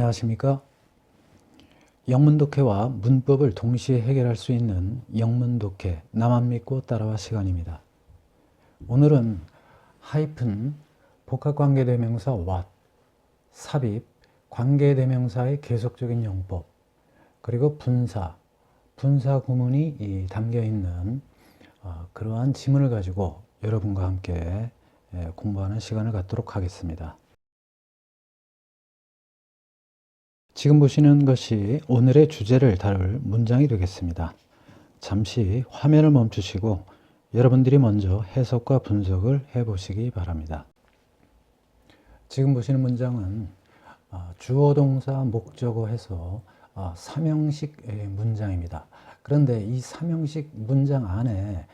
안녕하십니까? 영문독해와 문법을 동시에 해결할 수 있는 영문독해 나만 믿고 따라와 시간입니다. 오늘은 하이픈, 복합관계대명사 what, 삽입, 관계대명사의 계속적인 용법, 그리고 분사, 분사 구문이 담겨 있는 그러한 지문을 가지고 여러분과 함께 공부하는 시간을 갖도록 하겠습니다. 지금 보시는 것이 오늘의 주제를 다룰 문장이 되겠습니다. 잠시 화면을 멈추시고 여러분들이 먼저 해석과 분석을 해보시기 바랍니다. 지금 보시는 문장은 주어, 동사, 목적어 해서 3형식 문장입니다. 그런데 이 3형식 문장 안에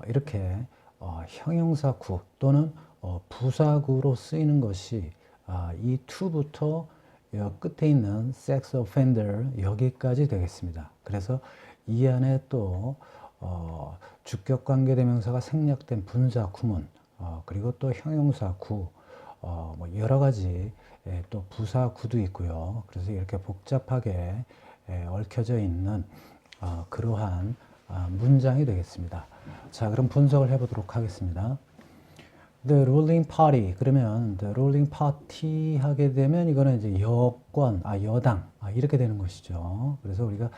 이렇게 형용사구 또는 부사구로 쓰이는 것이 이 to부터 끝에 있는 sex offender 여기까지 되겠습니다. 그래서 이 안에 또 주격관계대명사가 생략된 분사 구문 그리고 또 형용사 구 뭐 여러 가지 또 부사 구도 있고요. 그래서 이렇게 복잡하게 얽혀져 있는 그러한 문장이 되겠습니다. 자, 그럼 분석을 해보도록 하겠습니다. The ruling party. 그러면 the ruling party 하게 되면 이거는 이제 여권, 여당, 이렇게 되는 것이죠. 그래서 우리가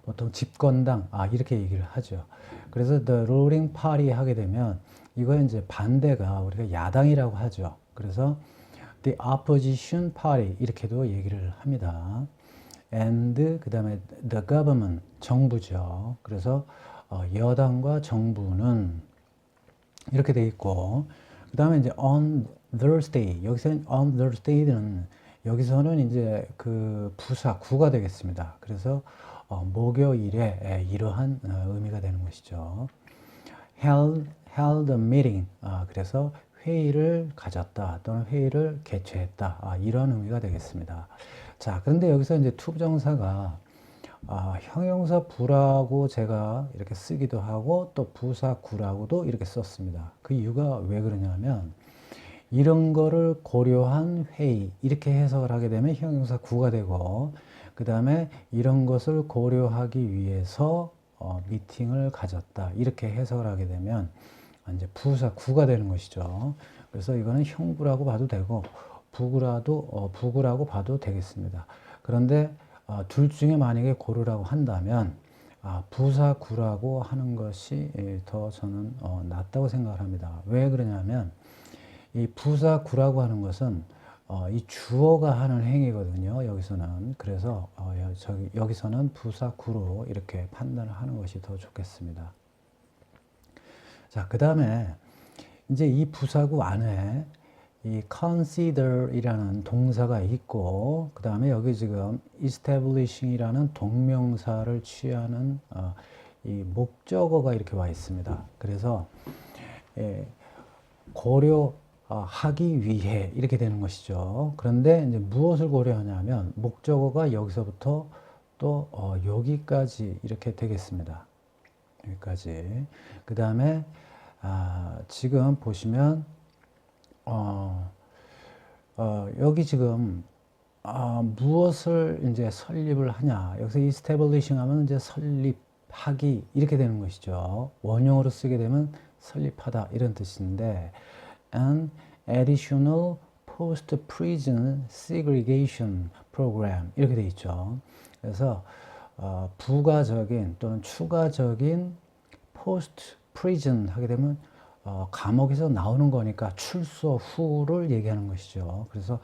보통 집권당, 이렇게 얘기를 하죠. 그래서 the ruling party 하게 되면 이거 이제 반대가 우리가 야당이라고 하죠. 그래서 the opposition party 이렇게도 얘기를 합니다. and 그 다음에 the government 정부죠. 그래서 여당과 정부는 이렇게 돼 있고, 그 다음에 이제 on Thursday, 여기서는 on Thursday는 여기서는 이제 그 부사 구가 되겠습니다. 그래서 목요일에 이러한 의미가 되는 것이죠. held a meeting, 그래서 회의를 가졌다 또는 회의를 개최했다, 이런 의미가 되겠습니다. 자, 그런데 여기서 이제 투부정사가 형용사 부라고 제가 이렇게 쓰기도 하고 또 부사 구라고도 이렇게 썼습니다. 그 이유가 왜 그러냐면 이런 거를 고려한 회의 이렇게 해석을 하게 되면 형용사 구가 되고, 그 다음에 이런 것을 고려하기 위해서 미팅을 가졌다 이렇게 해석을 하게 되면 이제 부사 구가 되는 것이죠. 그래서 이거는 형부라고 봐도 되고 부구라고 봐도 되겠습니다. 그런데 둘 중에 만약에 고르라고 한다면 부사 구라고 하는 것이 더 저는 낫다고 생각을 합니다. 왜 그러냐면 이 부사 구라고 하는 것은 이 주어가 하는 행위거든요. 여기서는. 그래서 여기서는 부사 구로 이렇게 판단을 하는 것이 더 좋겠습니다. 자, 그 다음에 이제 이 부사구 안에 이 consider 이라는 동사가 있고, 그 다음에 여기 지금 establishing 이라는 동명사를 취하는 이 목적어가 이렇게 와 있습니다. 그래서 고려하기 위해 이렇게 되는 것이죠. 그런데 이제 무엇을 고려하냐면 목적어가 여기서부터 또 여기까지 이렇게 되겠습니다. 여기까지. 그 다음에 지금 보시면 여기 지금 무엇을 이제 설립을 하냐, 여기서 establishing 하면 이제 설립하기 이렇게 되는 것이죠. 원형으로 쓰게 되면 설립하다 이런 뜻인데, an additional post prison segregation program 이렇게 돼 있죠. 그래서 부가적인 또는 추가적인 post prison 하게 되면 감옥에서 나오는 거니까 출소 후를 얘기하는 것이죠. 그래서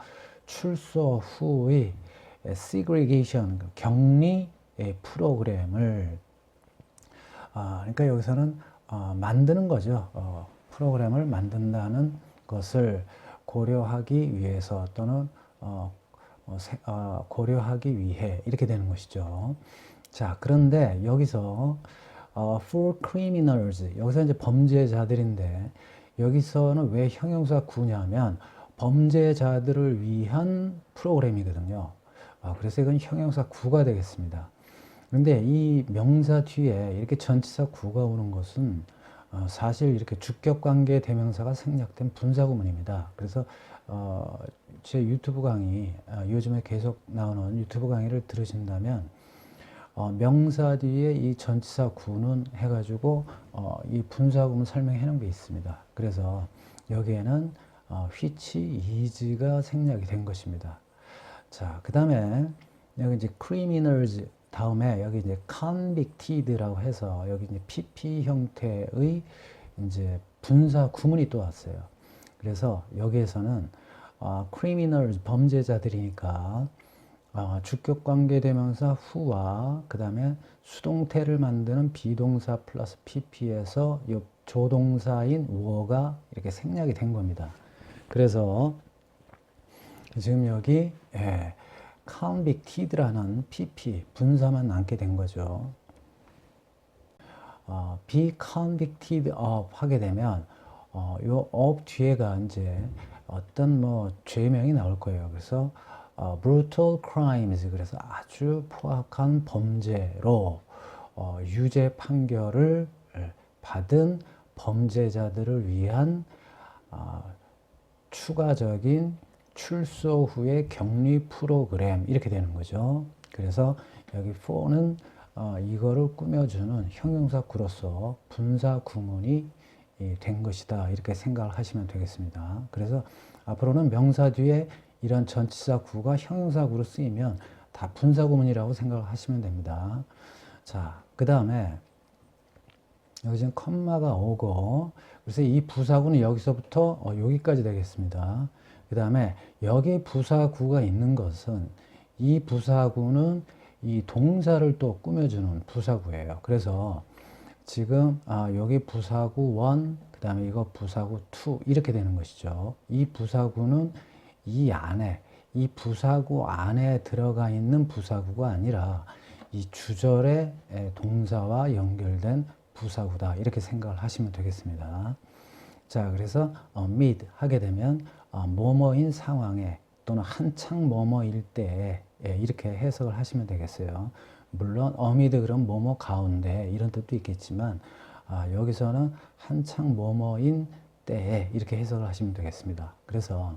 출소 후의 segregation, 격리 프로그램을 그러니까 여기서는 만드는 거죠. 프로그램을 만든다는 것을 고려하기 위해서 또는 고려하기 위해 이렇게 되는 것이죠. 자, 그런데 여기서 for criminals, 여기서 이제 범죄자들인데 여기서는 왜 형용사 구냐면 범죄자들을 위한 프로그램이거든요. 그래서 이건 형용사 구가 되겠습니다. 그런데 이 명사 뒤에 이렇게 전치사 구가 오는 것은 사실 이렇게 주격관계 대명사가 생략된 분사구문입니다. 그래서 제 유튜브 강의, 요즘에 계속 나오는 유튜브 강의를 들으신다면 명사 뒤에 이 전치사 구는 해가지고 이 분사구문 설명해 놓은 게 있습니다. 그래서 여기에는 which is가 생략이 된 것입니다. 자, 그 다음에 여기 이제 criminals 다음에 여기 이제 convicted라고 해서 여기 이제 PP 형태의 이제 분사 구문이 또 왔어요. 그래서 여기에서는 criminals 범죄자들이니까 주격관계대명사 who와 그 다음에 수동태를 만드는 비동사 플러스 pp에서 이 조동사인 were가 이렇게 생략이 된 겁니다. 그래서 지금 여기 convicted라는 pp 분사만 남게 된 거죠. be convicted of 하게 되면 요 of 뒤에가 이제 어떤 뭐 죄명이 나올 거예요. 그래서 brutal crimes 그래서 아주 포악한 범죄로 유죄 판결을 받은 범죄자들을 위한 추가적인 출소 후의 격리 프로그램 이렇게 되는 거죠. 그래서 여기 for는 이거를 꾸며주는 형용사구로서 분사 구문이 된 것이다 이렇게 생각을 하시면 되겠습니다. 그래서 앞으로는 명사 뒤에 이런 전치사 구가 형용사구로 쓰이면 다 분사 구문이라고 생각을 하시면 됩니다. 자, 그 다음에 여기 지금 컴마가 오고 그래서 이 부사구는 여기서부터 여기까지 되겠습니다. 그 다음에 여기 부사구가 있는 것은 이 부사구는 이 동사를 또 꾸며주는 부사구예요. 그래서 지금 여기 부사구 1, 그 다음에 이거 부사구 2 이렇게 되는 것이죠. 이 부사구는 이 안에 이 부사구 안에 들어가 있는 부사구가 아니라 이 주절의 동사와 연결된 부사구다 이렇게 생각을 하시면 되겠습니다. 자, 그래서 mid 하게 되면 뭐뭐인 상황에 또는 한창 뭐뭐일 때에 이렇게 해석을 하시면 되겠어요. 물론 amid 그럼 뭐뭐 가운데 이런 뜻도 있겠지만 여기서는 한창 뭐뭐인 때에 이렇게 해석을 하시면 되겠습니다. 그래서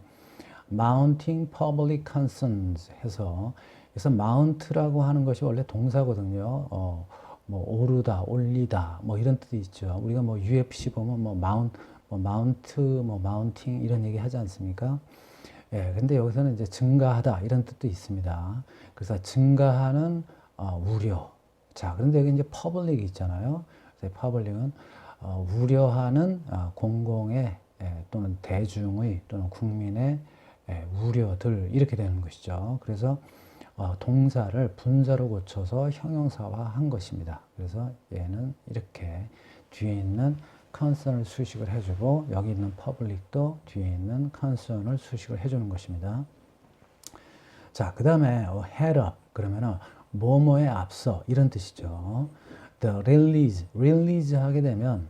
mounting public concerns 해서 그래서 mount라고 하는 것이 원래 동사거든요. 뭐 오르다, 올리다, 뭐 이런 뜻이 있죠. 우리가 뭐 UFC 보면 뭐 마운트, 뭐 마운팅 이런 얘기 하지 않습니까? 예, 근데 여기서는 이제 증가하다 이런 뜻도 있습니다. 그래서 증가하는 우려. 자, 그런데 여기 이제 퍼블릭이 있잖아요. 그래서 퍼블릭은 우려하는 공공의 또는 대중의 또는 국민의 우려들 이렇게 되는 것이죠. 그래서 동사를 분사로 고쳐서 형용사화한 것입니다. 그래서 얘는 이렇게 뒤에 있는 concern을 수식을 해주고 여기 있는 public도 뒤에 있는 concern을 수식을 해주는 것입니다. 자, 그 다음에 head up 그러면은 뭐뭐에 앞서 이런 뜻이죠. The release 하게 되면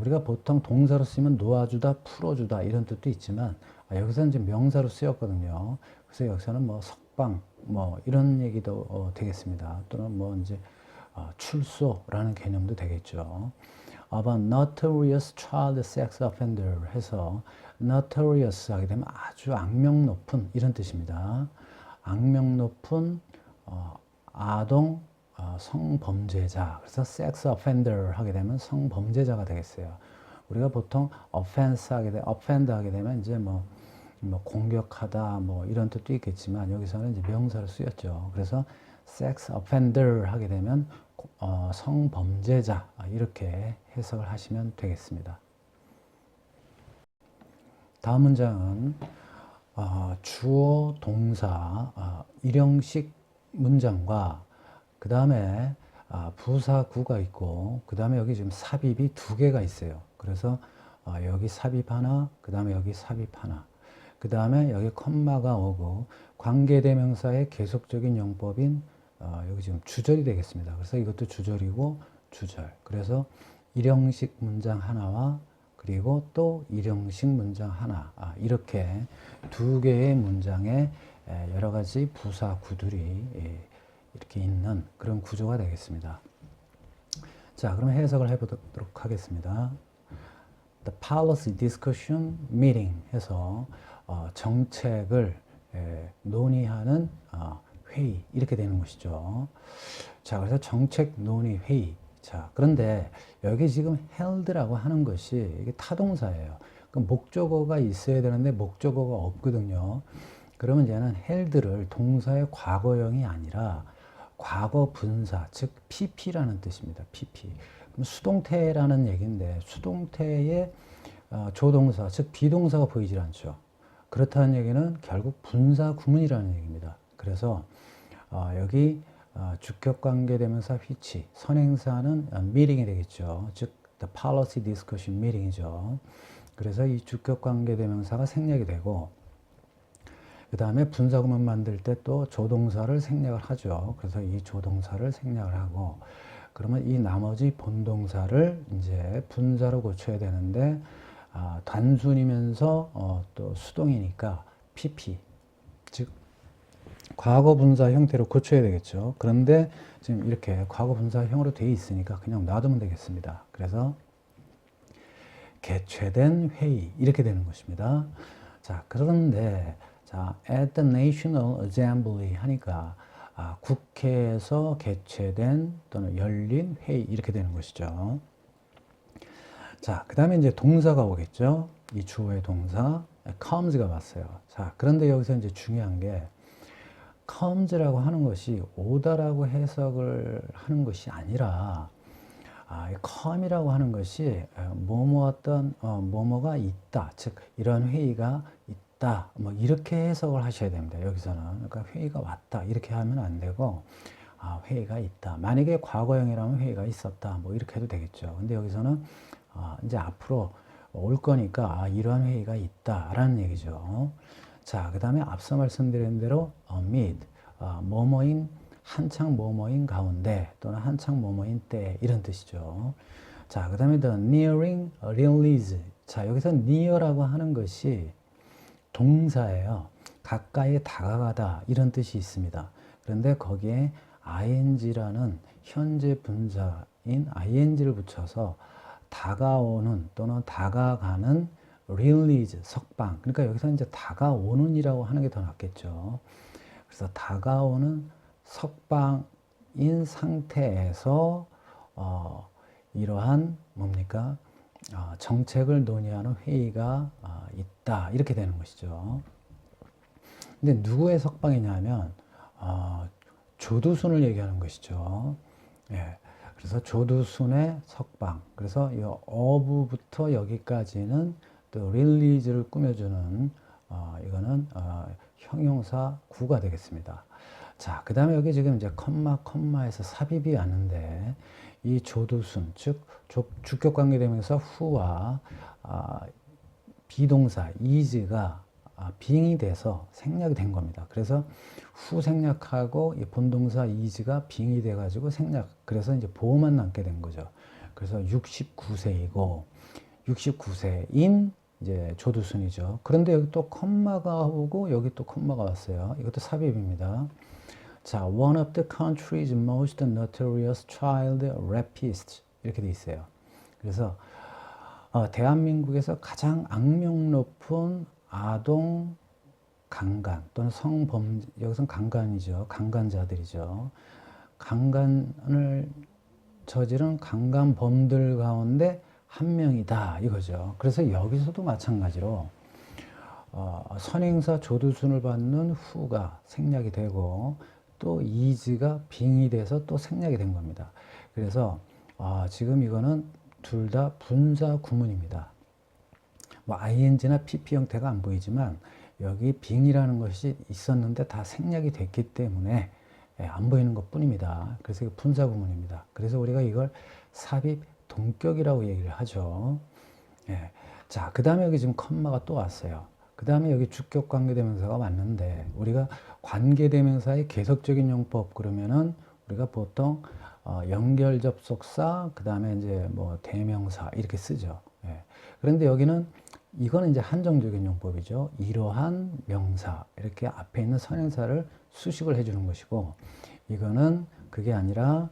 우리가 보통 동사로 쓰면 놓아주다, 풀어주다 이런 뜻도 있지만 여기서는 이제 명사로 쓰였거든요. 그래서 여기서는 뭐 석방 뭐 이런 얘기도 되겠습니다. 또는 뭐 이제 출소라는 개념도 되겠죠. of a notorious child sex offender 해서 notorious 하게 되면 아주 악명 높은 이런 뜻입니다. 악명 높은 아동 성범죄자 그래서 sex offender 하게 되면 성범죄자가 되겠어요. 우리가 보통 offense 하게 되면 이제 뭐 공격하다 뭐 이런 뜻도 있겠지만 여기서는 이제 명사로 쓰였죠. 그래서 sex offender 하게 되면 성범죄자 이렇게 해석을 하시면 되겠습니다. 다음 문장은 주어 동사 일형식 문장과 그 다음에 부사구가 있고 그 다음에 여기 지금 삽입이 두 개가 있어요. 그래서 여기 삽입 하나 그 다음에 여기 삽입 하나 그 다음에 여기 컴마가 오고 관계대명사의 계속적인 용법인 여기 지금 주절이 되겠습니다. 그래서 이것도 주절이고 주절. 그래서 일형식 문장 하나와 그리고 또 일형식 문장 하나 이렇게 두 개의 문장에 여러 가지 부사 구들이 이렇게 있는 그런 구조가 되겠습니다. 자, 그럼 해석을 해보도록 하겠습니다. the policy discussion meeting 해서 정책을 논의하는 회의 이렇게 되는 것이죠. 자, 그래서 정책 논의 회의. 자, 그런데 여기 지금 held라고 하는 것이 이게 타동사예요. 그 목적어가 있어야 되는데 목적어가 없거든요. 그러면 얘는 held를 동사의 과거형이 아니라 과거 분사, 즉 pp라는 뜻입니다. pp. 그럼 수동태라는 얘기인데 수동태의 조동사, 즉 비동사가 보이질 않죠. 그렇다는 얘기는 결국 분사 구문이라는 얘기입니다. 그래서 여기 주격관계대명사 which, 선행사는 meeting이 되겠죠. 즉 the policy discussion meeting이죠. 그래서 이 주격관계대명사가 생략이 되고 그 다음에 분사구문 만들 때 또 조동사를 생략을 하죠. 그래서 이 조동사를 생략을 하고 그러면 이 나머지 본동사를 이제 분사로 고쳐야 되는데 단순이면서 또 수동이니까 pp, 즉 과거 분사 형태로 고쳐야 되겠죠. 그런데 지금 이렇게 과거 분사형으로 되어 있으니까 그냥 놔두면 되겠습니다. 그래서 개최된 회의 이렇게 되는 것입니다. 자, 그런데 자, at the National Assembly 하니까 국회에서 개최된 또는 열린 회의 이렇게 되는 것이죠. 자, 그 다음에 이제 동사가 오겠죠. 이 주어의 동사 comes가 왔어요. 자, 그런데 여기서 이제 중요한 게 comes라고 하는 것이 오다라고 해석을 하는 것이 아니라 이 come이라고 하는 것이 뭐뭐가 있다, 즉 이러한 회의가 있다, 뭐 이렇게 해석을 하셔야 됩니다. 여기서는 그러니까 회의가 왔다 이렇게 하면 안 되고 회의가 있다. 만약에 과거형이라면 회의가 있었다, 뭐 이렇게 해도 되겠죠. 근데 여기서는 이제 앞으로 올 거니까 이러한 회의가 있다라는 얘기죠. 자, 그 다음에 앞서 말씀드린 대로 amid, 뭐뭐인 한창 뭐뭐인 가운데 또는 한창 뭐뭐인 때 이런 뜻이죠. 자, 그 다음에 the nearing release. 자, 여기서 near라고 하는 것이 동사예요. 가까이 다가가다 이런 뜻이 있습니다. 그런데 거기에 ing라는 현재 분사인 ing를 붙여서 다가오는 또는 다가가는 release, 석방. 그러니까 여기서 이제 다가오는 이라고 하는 게 더 낫겠죠. 그래서 다가오는 석방인 상태에서 이러한 뭡니까? 정책을 논의하는 회의가 있다. 이렇게 되는 것이죠. 근데 누구의 석방이냐면 조두순을 얘기하는 것이죠. 예. 그래서 조두순의 석방. 그래서 이 어부부터 여기까지는 또 릴리즈를 꾸며주는 이거는 형용사 구가 되겠습니다. 자, 그 다음에 여기 지금 이제 컴마에서 삽입이 왔는데 이 조두순, 즉 주격관계대명사 who와 비동사 is가 빙이 돼서 생략이 된 겁니다. 그래서 who 생략하고 이 본동사 is가 빙이 돼가지고 생략. 그래서 이제 보호만 남게 된 거죠. 그래서 69세이고 69세인 이제 조두순이죠. 그런데 여기 또 컴마가 오고 여기 또 컴마가 왔어요. 이것도 삽입입니다. 자, one of the country's most notorious child rapists 이렇게 돼 있어요. 그래서 대한민국에서 가장 악명 높은 아동 강간 또는 성범, 여기서는 강간이죠. 강간자들이죠. 강간을 저지른 강간범들 가운데 한 명이다 이거죠. 그래서 여기서도 마찬가지로 선행사 조두순을 받는 who가 생략이 되고 또 is가 빙이 돼서 또 생략이 된 겁니다. 그래서 지금 이거는 둘 다 분사 구문입니다. 뭐 ing나 pp 형태가 안 보이지만 여기 빙이라는 것이 있었는데 다 생략이 됐기 때문에 안 보이는 것 뿐입니다. 그래서 이거 분사 구문입니다. 그래서 우리가 이걸 삽입 동격이라고 얘기를 하죠. 자, 그 다음에 여기 지금 컴마가 또 왔어요. 그 다음에 여기 주격 관계대명사가 왔는데 우리가 관계대명사의 계속적인 용법 그러면은 우리가 보통 연결 접속사 그 다음에 이제 뭐 대명사 이렇게 쓰죠. 그런데 여기는 이거는 이제 한정적인 용법이죠. 이러한 명사 이렇게 앞에 있는 선행사를 수식을 해주는 것이고 이거는 그게 아니라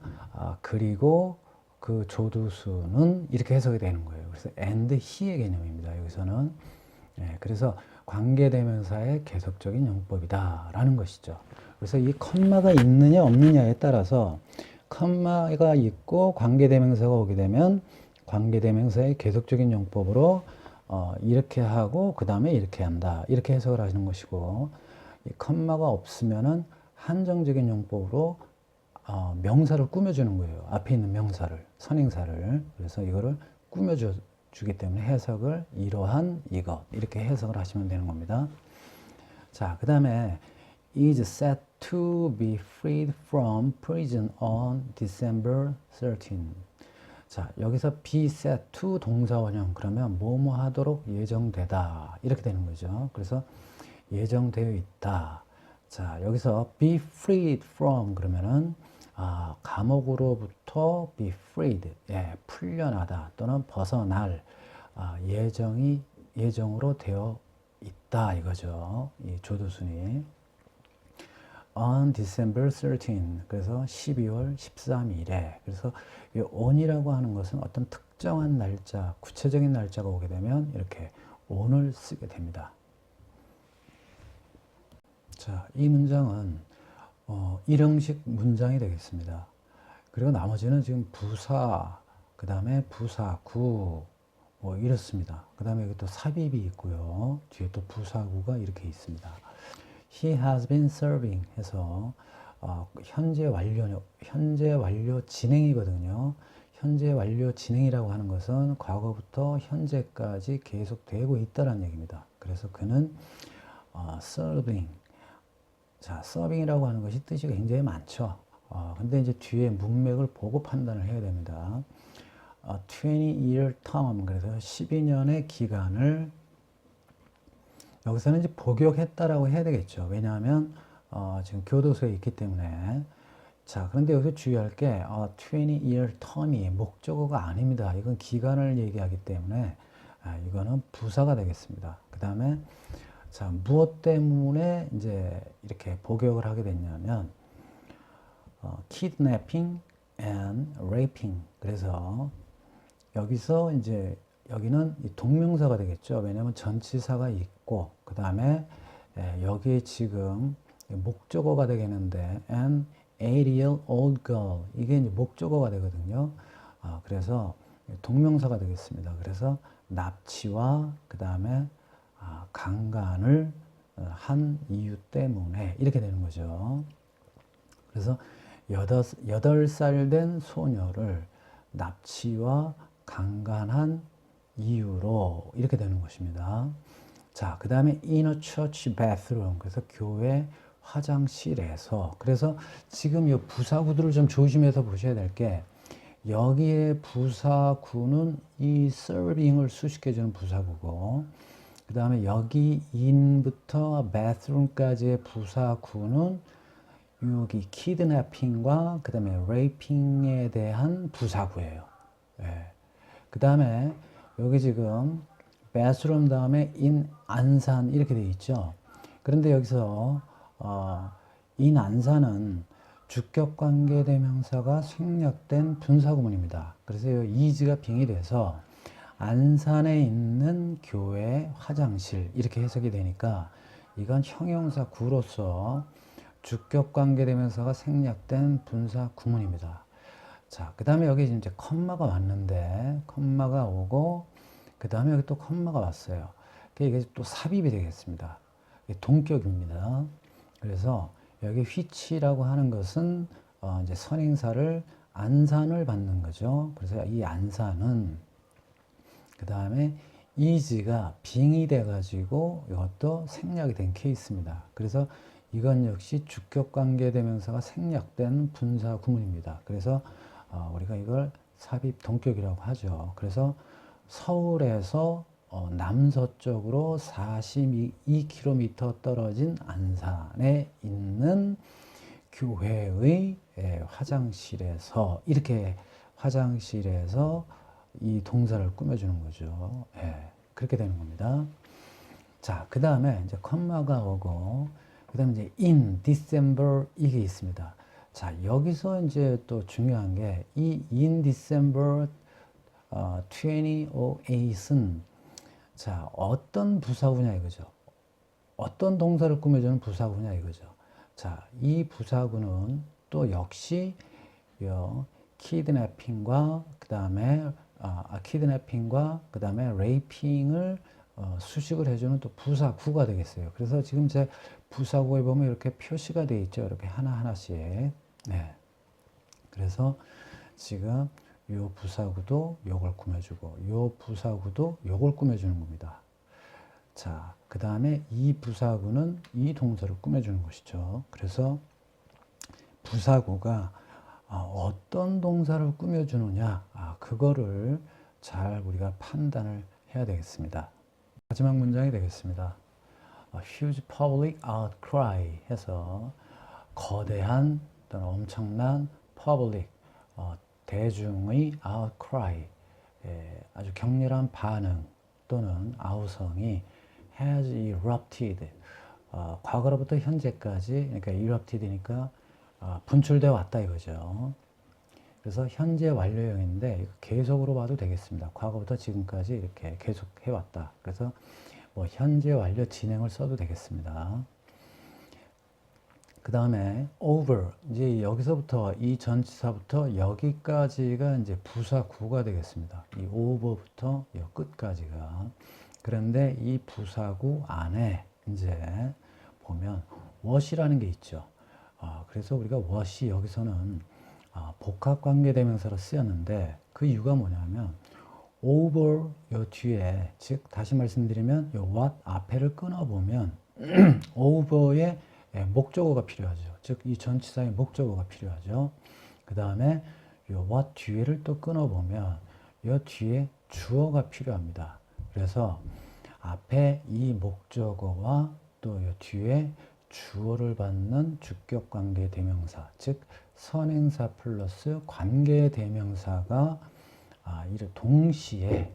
그리고 그 조두순은 이렇게 해석이 되는 거예요. 그래서 and he의 개념입니다. 여기서는. 그래서 관계대명사의 계속적인 용법이다라는 것이죠. 그래서 이 컴마가 있느냐 없느냐에 따라서 컴마가 있고 관계대명사가 오게 되면 관계대명사의 계속적인 용법으로 이렇게 하고 그 다음에 이렇게 한다. 이렇게 해석을 하시는 것이고, 이 컴마가 없으면은 한정적인 용법으로 명사를 꾸며주는 거예요. 앞에 있는 명사를, 선행사를. 그래서 이거를 꾸며주기 때문에 해석을 이러한 이것 이렇게 해석을 하시면 되는 겁니다. 자, 그 다음에 is set to be freed from prison on December 13. 자, 여기서 be set to 동사 원형 그러면 뭐뭐 하도록 예정되다 이렇게 되는 거죠. 그래서 예정되어 있다. 자, 여기서 be freed from 그러면은 감옥으로부터 be freed, 풀려나다 또는 벗어날 예정으로 되어 있다 이거죠. 이 조두순이 on December 13, 그래서 12월 13일에. 그래서 이 on이라고 하는 것은 어떤 특정한 날짜, 구체적인 날짜가 오게 되면 이렇게 on을 쓰게 됩니다. 자, 이 문장은 일형식 문장이 되겠습니다. 그리고 나머지는 지금 부사, 그 다음에 부사구, 뭐 이렇습니다. 그 다음에 여기 또 삽입이 있고요. 뒤에 또 부사구가 이렇게 있습니다. He has been serving 해서 현재 완료 진행이거든요. 현재 완료 진행이라고 하는 것은 과거부터 현재까지 계속되고 있다는 얘기입니다. 그래서 그는 serving, 자, 서빙이라고 하는 것이 뜻이 굉장히 많죠. 근데 이제 뒤에 문맥을 보고 판단을 해야 됩니다. 20-year term, 그래서 12년의 기간을 여기서는 이제 복역했다라고 해야 되겠죠. 왜냐하면 지금 교도소에 있기 때문에. 자, 그런데 여기서 주의할 게 20-year term이 목적어가 아닙니다. 이건 기간을 얘기하기 때문에 이거는 부사가 되겠습니다. 그 다음에 자, 무엇 때문에 이제 이렇게 복역을 하게 됐냐면 kidnapping and raping. 그래서 여기서 이제 여기는 동명사가 되겠죠. 왜냐하면 전치사가 있고 그 다음에 여기에 지금 목적어가 되겠는데 and 8-year-old girl, 이게 이제 목적어가 되거든요. 그래서 동명사가 되겠습니다. 그래서 납치와 그 다음에 강간을 한 이유 때문에 이렇게 되는 거죠. 그래서 8살 된 소녀를 납치와 강간한 이유로 이렇게 되는 것입니다. 자, 그 다음에 in a church bathroom, 그래서 교회 화장실에서. 그래서 지금 이 부사구들을 좀 조심해서 보셔야 될 게, 여기에 부사구는 이 serving을 수식해주는 부사구고, 그 다음에 여기 in부터 bathroom까지의 부사구는 여기 kidnapping과 그 다음에 raping에 대한 부사구예요. 그 다음에 여기 지금 bathroom 다음에 in 안산 이렇게 되어 있죠. 그런데 여기서 in 안산은 주격관계대명사가 생략된 분사구문입니다. 그래서 is가 빙이 돼서 안산에 있는 교회 화장실 이렇게 해석이 되니까 이건 형용사 구로서 주격관계대명사가 생략된 분사 구문입니다. 자, 그 다음에 여기 이제 컴마가 왔는데 컴마가 오고 그 다음에 여기 또 컴마가 왔어요. 이게 또 삽입이 되겠습니다. 동격입니다. 그래서 여기 which라고 하는 것은 이제 선행사를 안산을 받는 거죠. 그래서 이 안산은 그 다음에 is가 빙이 돼가지고 이것도 생략이 된 케이스입니다. 그래서 이건 역시 주격관계대명사가 생략된 분사 구문입니다. 그래서 우리가 이걸 삽입 동격이라고 하죠. 그래서 서울에서 남서쪽으로 42km 떨어진 안산에 있는 교회의 화장실에서 이렇게 화장실에서 이 동사를 꾸며주는 거죠. 그렇게 되는 겁니다. 자, 그 다음에 이제 컴마가 오고 그 다음에 이제 in December 이게 있습니다. 자, 여기서 이제 또 중요한 게 이 in December 28은 자, 어떤 부사구냐 이거죠. 어떤 동사를 꾸며주는 부사구냐 이거죠. 자, 이 부사구는 또 역시 키드내핑과 그다음에 레이핑을 수식을 해주는 또 부사구가 되겠어요. 그래서 지금 제 부사구에 보면 이렇게 표시가 되어 있죠. 이렇게 하나하나씩. 네. 그래서 지금 요 부사구도 요걸 꾸며주고 요 부사구도 요걸 꾸며주는 겁니다. 자, 그 다음에 이 부사구는 이 동사를 꾸며주는 것이죠. 그래서 부사구가 어떤 동사를 꾸며주느냐, 그거를 잘 우리가 판단을 해야 되겠습니다. 마지막 문장이 되겠습니다. Huge public outcry 해서 거대한 또는 엄청난 public, 대중의 outcry, 아주 격렬한 반응 또는 아우성이 has erupted, 과거로부터 현재까지, 그러니까 erupted니까 분출되어 왔다 이거죠. 그래서 현재 완료형인데 계속으로 봐도 되겠습니다. 과거부터 지금까지 이렇게 계속 해왔다. 그래서 뭐 현재 완료 진행을 써도 되겠습니다. 그 다음에 over, 이제 여기서부터 이 전치사부터 여기까지가 이제 부사구가 되겠습니다. 이 over부터 이 끝까지가. 그런데 이 부사구 안에 이제 보면 what이라는 게 있죠. 그래서 우리가 what이 여기서는 복합관계대명사로 쓰였는데 그 이유가 뭐냐면 over 요 뒤에, 즉 다시 말씀드리면 요 what 앞에를 끊어보면 over의 목적어가 필요하죠. 즉 이 전치사의 목적어가 필요하죠. 그 다음에 요 what 뒤에를 또 끊어보면 요 뒤에 주어가 필요합니다. 그래서 앞에 이 목적어와 또 요 뒤에 주어를 받는 주격관계대명사, 즉 선행사 플러스 관계대명사가 동시에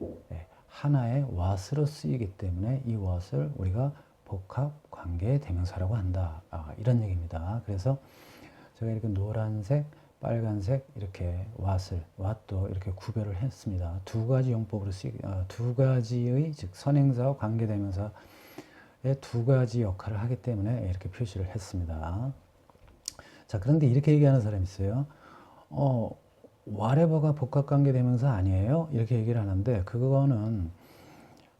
하나의 what으로 쓰이기 때문에 이 what을 우리가 복합관계대명사라고 한다. 이런 얘기입니다. 그래서 제가 이렇게 노란색, 빨간색 이렇게 what도 이렇게 구별을 했습니다. 두 가지 용법으로 두 가지의 즉 선행사와 관계대명사의 두 가지 역할을 하기 때문에 이렇게 표시를 했습니다. 자, 그런데 이렇게 얘기하는 사람이 있어요. whatever가 복합관계대명사 아니에요? 이렇게 얘기를 하는데 그거는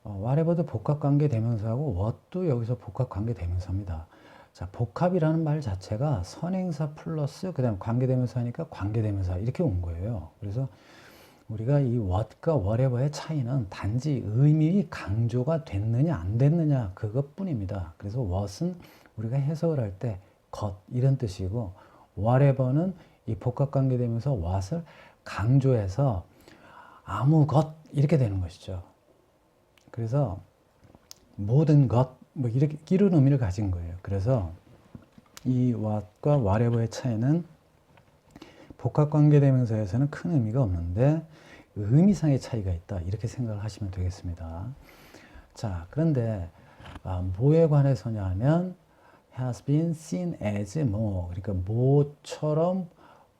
whatever도 복합관계대명사고 what도 여기서 복합관계대명사입니다. 자, 복합이라는 말 자체가 선행사 플러스 그다음 관계대명사니까 관계대명사 이렇게 온 거예요. 그래서 우리가 이 what과 whatever의 차이는 단지 의미의 강조가 됐느냐 안 됐느냐 그것뿐입니다. 그래서 what은 우리가 해석을 할 때 것 이런 뜻이고 whatever는 이 복합관계대명사 what을 강조해서 아무 것 이렇게 되는 것이죠. 그래서 모든 것 뭐 이렇게 이런 의미를 가진 거예요. 그래서 이 what과 whatever의 차이는 복합관계대명사에서는 큰 의미가 없는데 의미상의 차이가 있다. 이렇게 생각을 하시면 되겠습니다. 자, 그런데 뭐에 관해서냐 하면 has been seen as more, 그러니까 뭐처럼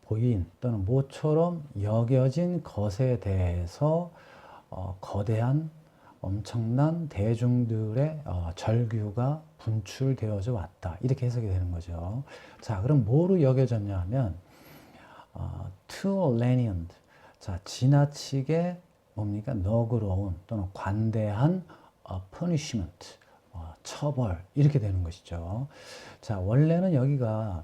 보인 또는 뭐처럼 여겨진 것에 대해서 거대한 엄청난 대중들의 절규가 분출되어져 왔다. 이렇게 해석이 되는 거죠. 자, 그럼 뭐로 여겨졌냐 하면 too lenient, 자, 지나치게 뭡니까? 너그러운 또는 관대한 punishment, 처벌 이렇게 되는 것이죠. 자, 원래는 여기가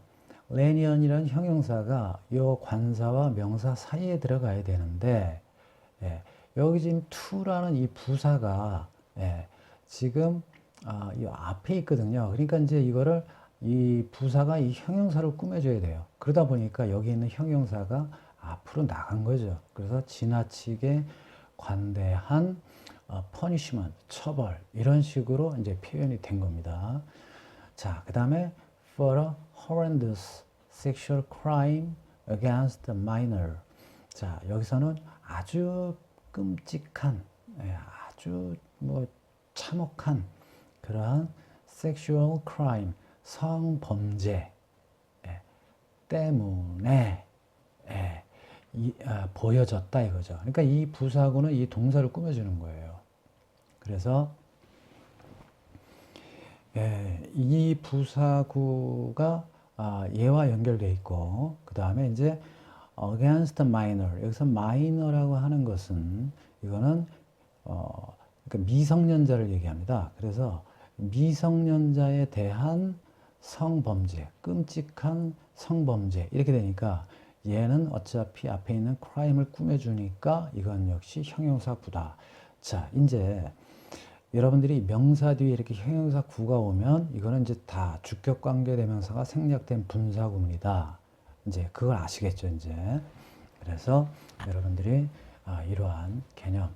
lenion이라는 형용사가 요 관사와 명사 사이에 들어가야 되는데 여기 지금 to라는 이 부사가 지금 이 앞에 있거든요. 그러니까 이제 이거를 이 부사가 이 형용사를 꾸며줘야 돼요. 그러다 보니까 여기 있는 형용사가 앞으로 나간 거죠. 그래서 지나치게 관대한 punishment, 처벌 이런 식으로 이제 표현이 된 겁니다. 자, 그 다음에 for a horrendous sexual crime against a minor. 자, 여기서는 아주 끔찍한, 아주 뭐 참혹한 그러한 sexual crime, 성범죄 때문에 보여졌다 이거죠. 그러니까 이 부사구는 이 동사를 꾸며주는 거예요. 그래서 이 부사구가 얘와 연결되어 있고, 그 다음에 이제 against minor, 여기서 minor라고 하는 것은 이거는 그러니까 미성년자를 얘기합니다. 그래서 미성년자에 대한 성범죄, 끔찍한 성범죄 이렇게 되니까 얘는 어차피 앞에 있는 crime을 꾸며주니까 이건 역시 형용사구다. 자, 이제 여러분들이 명사 뒤에 이렇게 형용사 구가 오면 이거는 이제 다 주격관계대명사가 생략된 분사구문이다. 이제 그걸 아시겠죠, 이제. 그래서 여러분들이 이러한 개념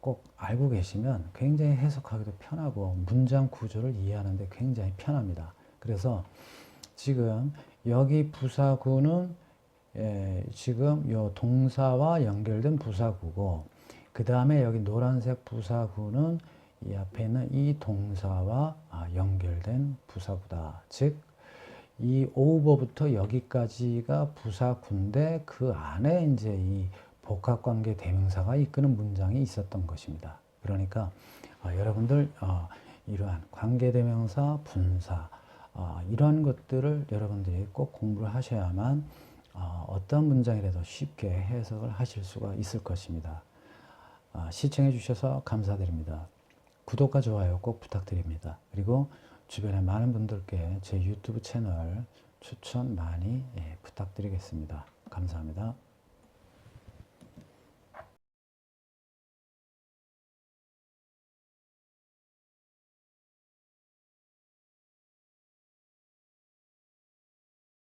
꼭 알고 계시면 굉장히 해석하기도 편하고 문장 구조를 이해하는데 굉장히 편합니다. 그래서 지금 여기 부사구는 지금 요 동사와 연결된 부사구고, 그 다음에 여기 노란색 부사구는 이 앞에 있는 이 동사와 연결된 부사구다. 즉, 이 over부터 여기까지가 부사구인데 그 안에 이제 이 복합관계 대명사가 이끄는 문장이 있었던 것입니다. 그러니까 여러분들 이러한 관계대명사, 분사 이런 것들을 여러분들이 꼭 공부를 하셔야만 어떤 문장이라도 쉽게 해석을 하실 수가 있을 것입니다. 시청해 주셔서 감사드립니다. 구독과 좋아요 꼭 부탁드립니다. 그리고 주변에 많은 분들께 제 유튜브 채널 추천 많이 부탁드리겠습니다. 감사합니다.